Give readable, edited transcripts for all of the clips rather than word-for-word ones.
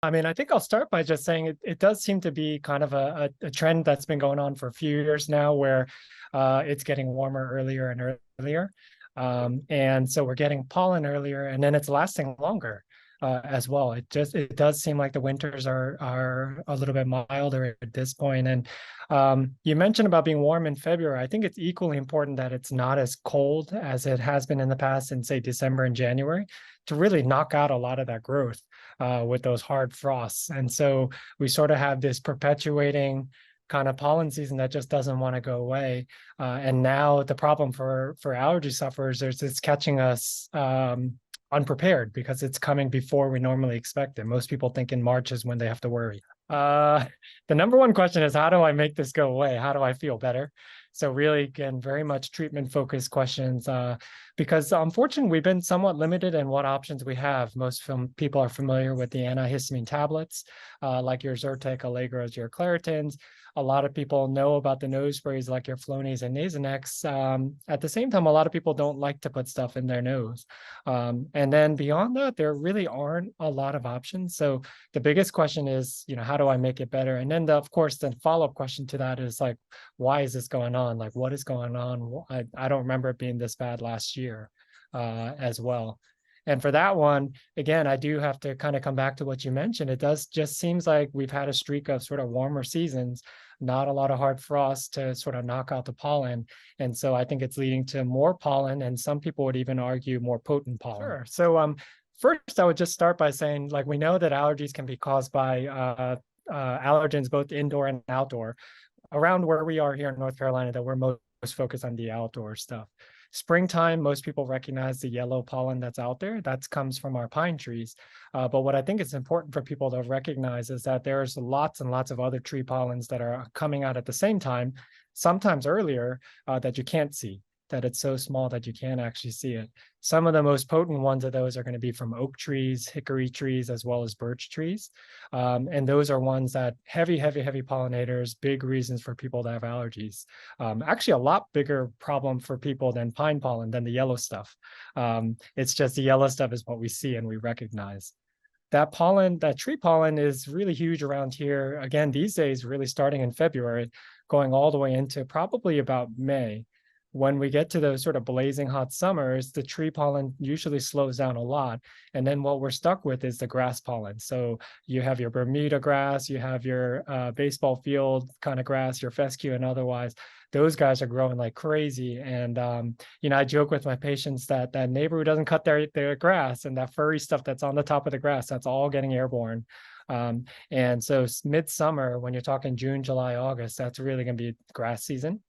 I mean, I think I'll start by just saying it does seem to be kind of a trend that's been going on for a few years now where it's getting warmer earlier and earlier. And so we're getting pollen earlier and then it's lasting longer as well. It does seem like the winters are a little bit milder at this point. And you mentioned about being warm in February. I think it's equally important that it's not as cold as it has been in the past in, say, December and January to really knock out a lot of that growth with those hard frosts. And so we sort of have this perpetuating kind of pollen season that just doesn't want to go away. And now the problem for allergy sufferers is it's catching us unprepared because it's coming before we normally expect it. Most people think in March is when they have to worry. The number one question is, how do I make this go away? How do I feel better? So really, again, very much treatment-focused questions because unfortunately, we've been somewhat limited in what options we have. Most people are familiar with the antihistamine tablets, like your Zyrtec, Allegros, your Claritins. A lot of people know about the nose sprays like your Flonase and Nasonex. At the same time, a lot of people don't like to put stuff in their nose. And then beyond that, there really aren't a lot of options. So the biggest question is, how do I make it better? And then, of course, the follow-up question to that is like, why is this going on? Like, what is going on? I don't remember it being this bad last year as well. And for that one, again, I do have to kind of come back to what you mentioned. It does just seems like we've had a streak of sort of warmer seasons, not a lot of hard frost to sort of knock out the pollen. And so I think it's leading to more pollen, and some people would even argue more potent pollen. Sure. So first, I would just start by saying, like, we know that allergies can be caused by allergens, both indoor and outdoor. Around where we are here in North Carolina, that we're most focused on the outdoor stuff. Springtime, most people recognize the yellow pollen that's out there. That comes from our pine trees. But what I think is important for people to recognize is that there's lots and lots of other tree pollens that are coming out at the same time, sometimes earlier, that you can't see, that it's so small that you can't actually see it. Some of the most potent ones of those are going to be from oak trees, hickory trees, as well as birch trees. And those are ones that heavy pollinators, big reasons for people to have allergies. Actually, a lot bigger problem for people than pine pollen, than the yellow stuff. It's just the yellow stuff is what we see and we recognize. That pollen, that tree pollen is really huge around here. Again, these days, really starting in February, going all the way into probably about May. When we get to those sort of blazing hot summers, the tree pollen usually slows down a lot. And then what we're stuck with is the grass pollen. So you have your Bermuda grass, you have your baseball field kind of grass, your fescue and otherwise. Those guys are growing like crazy. And, I joke with my patients that that neighbor who doesn't cut their grass and that furry stuff that's on the top of the grass, that's all getting airborne. And so midsummer, when you're talking June, July, August, that's really going to be grass season.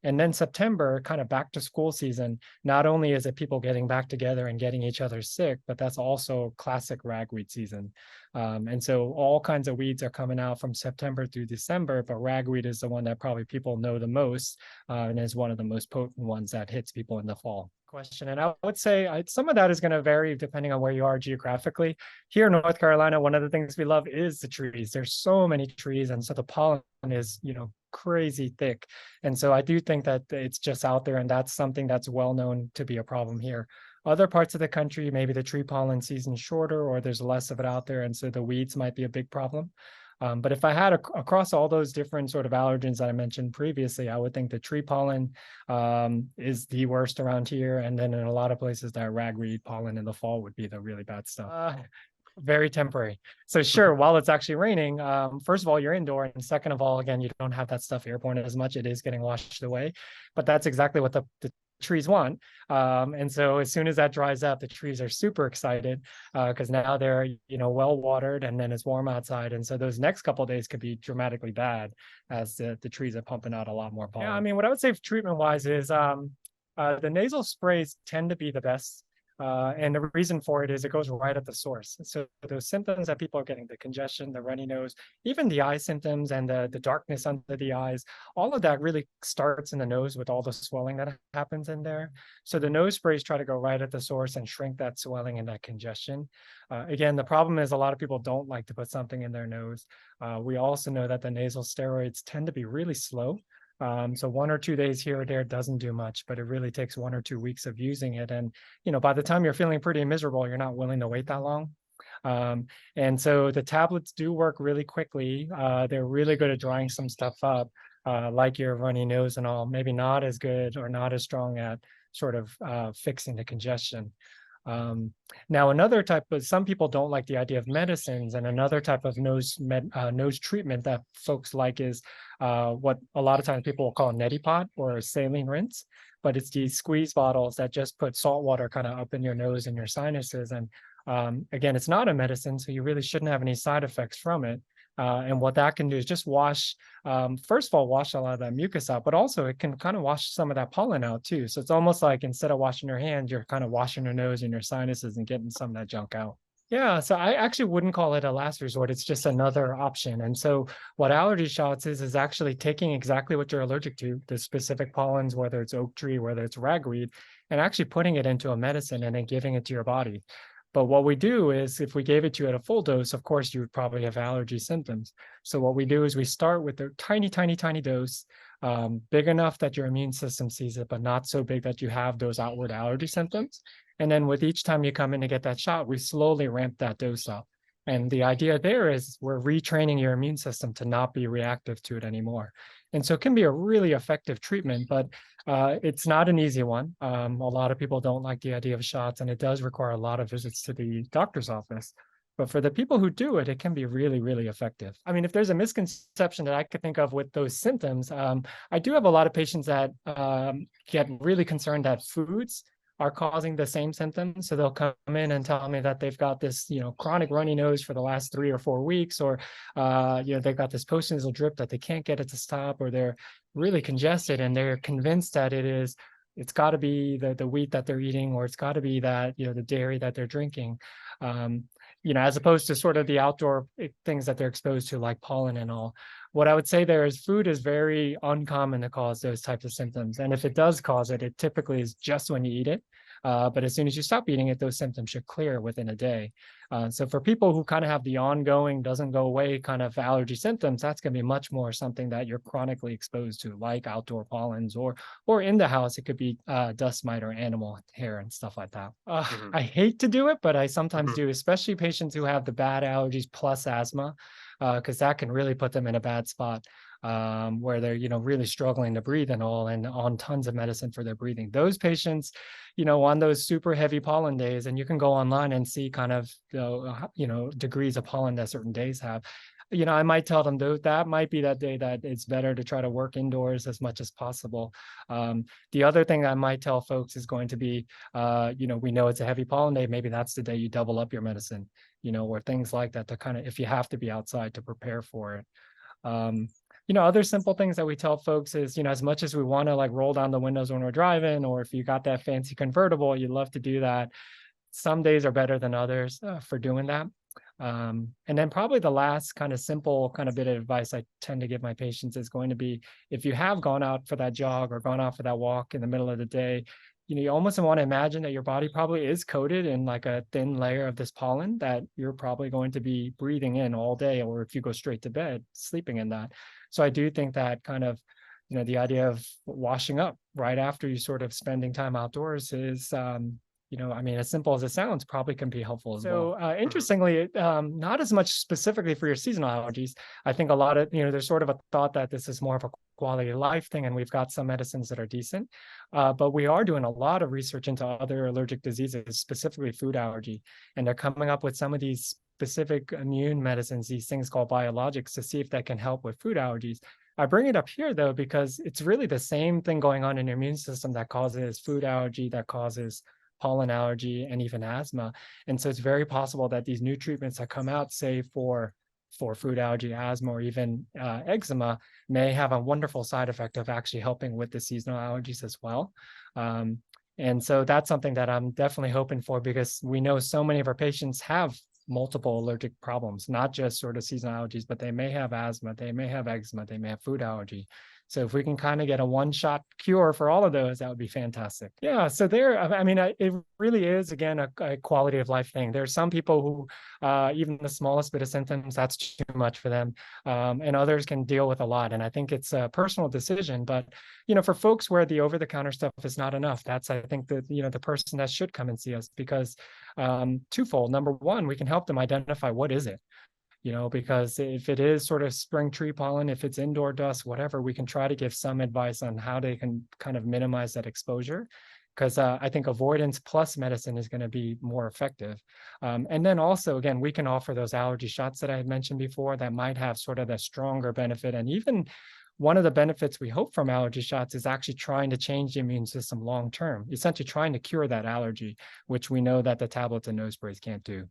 And then September, kind of back to school season, not only is it people getting back together and getting each other sick, but that's also classic ragweed season. And so all kinds of weeds are coming out from September through December, but ragweed is the one that probably people know the most and is one of the most potent ones that hits people in the fall. Question. And I would say some of that is going to vary depending on where you are geographically. Here in North Carolina, one of the things we love is the trees. There's so many trees, and so the pollen is, crazy thick. And so I do think that it's just out there, and that's something that's well known to be a problem here. Other parts of the country, maybe the tree pollen season's shorter or there's less of it out there, and so the weeds might be a big problem. But if I had across all those different sort of allergens that I mentioned previously, I would think the tree pollen is the worst around here. And then in a lot of places, that ragweed pollen in the fall would be the really bad stuff. Very temporary. So sure, while it's actually raining, first of all, you're indoor. And second of all, again, you don't have that stuff airborne as much. It is getting washed away. But that's exactly what the trees want. And so as soon as that dries up, the trees are super excited because now they're, well watered and then it's warm outside. And so those next couple of days could be dramatically bad as the trees are pumping out a lot more pollen. Yeah, I mean, what I would say treatment wise is the nasal sprays tend to be the best. And the reason for it is it goes right at the source. So those symptoms that people are getting, the congestion, the runny nose, even the eye symptoms and the darkness under the eyes, all of that really starts in the nose with all the swelling that happens in there. So the nose sprays try to go right at the source and shrink that swelling and that congestion. Again, the problem is a lot of people don't like to put something in their nose. We also know that the nasal steroids tend to be really slow. So 1 or 2 days here or there doesn't do much, but it really takes 1 or 2 weeks of using it. And, by the time you're feeling pretty miserable, you're not willing to wait that long. And so the tablets do work really quickly. They're really good at drying some stuff up, like your runny nose and all, maybe not as good or not as strong at sort of fixing the congestion. Now, another type of, some people don't like the idea of medicines, and another type of nose treatment that folks like is what a lot of times people will call a neti pot or a saline rinse, but it's these squeeze bottles that just put salt water kind of up in your nose and your sinuses. And again, it's not a medicine, so you really shouldn't have any side effects from it. And what that can do is just wash, first of all, wash a lot of that mucus out, but also it can kind of wash some of that pollen out too. So it's almost like instead of washing your hands, you're kind of washing your nose and your sinuses and getting some of that junk out. Yeah, so I actually wouldn't call it a last resort. It's just another option. And so what allergy shots is actually taking exactly what you're allergic to, the specific pollens, whether it's oak tree, whether it's ragweed, and actually putting it into a medicine and then giving it to your body. But what we do is if we gave it to you at a full dose, of course, you would probably have allergy symptoms. So what we do is we start with a tiny, tiny, tiny dose, big enough that your immune system sees it, but not so big that you have those outward allergy symptoms. And then with each time you come in to get that shot, we slowly ramp that dose up. And the idea there is we're retraining your immune system to not be reactive to it anymore. And so it can be a really effective treatment, but it's not an easy one. A lot of people don't like the idea of shots, and it does require a lot of visits to the doctor's office. But for the people who do it, it can be really, really effective. I mean, if there's a misconception that I could think of with those symptoms, I do have a lot of patients that get really concerned that foods are causing the same symptoms. So they'll come in and tell me that they've got this, chronic runny nose for the last 3 or 4 weeks, or, they've got this postnasal drip that they can't get it to stop, or they're really congested and they're convinced that it's got to be the wheat that they're eating, or it's got to be that, the dairy that they're drinking, as opposed to sort of the outdoor things that they're exposed to, like pollen and all. What I would say there is food is very uncommon to cause those types of symptoms. And if it does cause it, it typically is just when you eat it. But as soon as you stop eating it, those symptoms should clear within a day. So for people who kind of have the ongoing, doesn't go away kind of allergy symptoms, that's going to be much more something that you're chronically exposed to, like outdoor pollens, or in the house, it could be dust mite or animal hair and stuff like that. I hate to do it, but I sometimes do, especially patients who have the bad allergies plus asthma, because that can really put them in a bad spot. Where they're, really struggling to breathe and all, and on tons of medicine for their breathing. Those patients, on those super heavy pollen days, and you can go online and see kind of, degrees of pollen that certain days have. I might tell them that might be that day that it's better to try to work indoors as much as possible. The other thing I might tell folks is going to be, we know it's a heavy pollen day. Maybe that's the day you double up your medicine, or things like that to kind of, if you have to be outside, to prepare for it. Other simple things that we tell folks is, as much as we want to like roll down the windows when we're driving, or if you got that fancy convertible, you'd love to do that. Some days are better than others for doing that. And then probably the last kind of simple kind of bit of advice I tend to give my patients is going to be, if you have gone out for that jog or gone out for that walk in the middle of the day, you almost want to imagine that your body probably is coated in like a thin layer of this pollen that you're probably going to be breathing in all day, or if you go straight to bed, sleeping in that. So I do think that kind of, the idea of washing up right after you sort of spending time outdoors is, as simple as it sounds, probably can be helpful as well. So interestingly, not as much specifically for your seasonal allergies. I think a lot of, there's sort of a thought that this is more of a quality of life thing, and we've got some medicines that are decent. But we are doing a lot of research into other allergic diseases, specifically food allergy. And they're coming up with some of these specific immune medicines, these things called biologics, to see if that can help with food allergies. I bring it up here, though, because it's really the same thing going on in your immune system that causes food allergy, that causes pollen allergy, and even asthma. And so it's very possible that these new treatments that come out, say for food allergy, asthma, or even eczema, may have a wonderful side effect of actually helping with the seasonal allergies as well. And so that's something that I'm definitely hoping for, because we know so many of our patients have multiple allergic problems, not just sort of seasonal allergies, but they may have asthma, they may have eczema, they may have food allergy. So if we can kind of get a one-shot cure for all of those, that would be fantastic. Yeah, so I mean, it really is, again, a quality of life thing. There are some people who even the smallest bit of symptoms, that's too much for them. And others can deal with a lot. And I think it's a personal decision. But, for folks where the over-the-counter stuff is not enough, that's, I think, the person that should come and see us, because twofold. Number one, we can help them identify what is it. Because if it is sort of spring tree pollen, if it's indoor dust, whatever, we can try to give some advice on how they can kind of minimize that exposure. Because I think avoidance plus medicine is going to be more effective. And then also, again, we can offer those allergy shots that I had mentioned before that might have sort of the stronger benefit. And even one of the benefits we hope from allergy shots is actually trying to change the immune system long term, essentially trying to cure that allergy, which we know that the tablets and nose sprays can't do.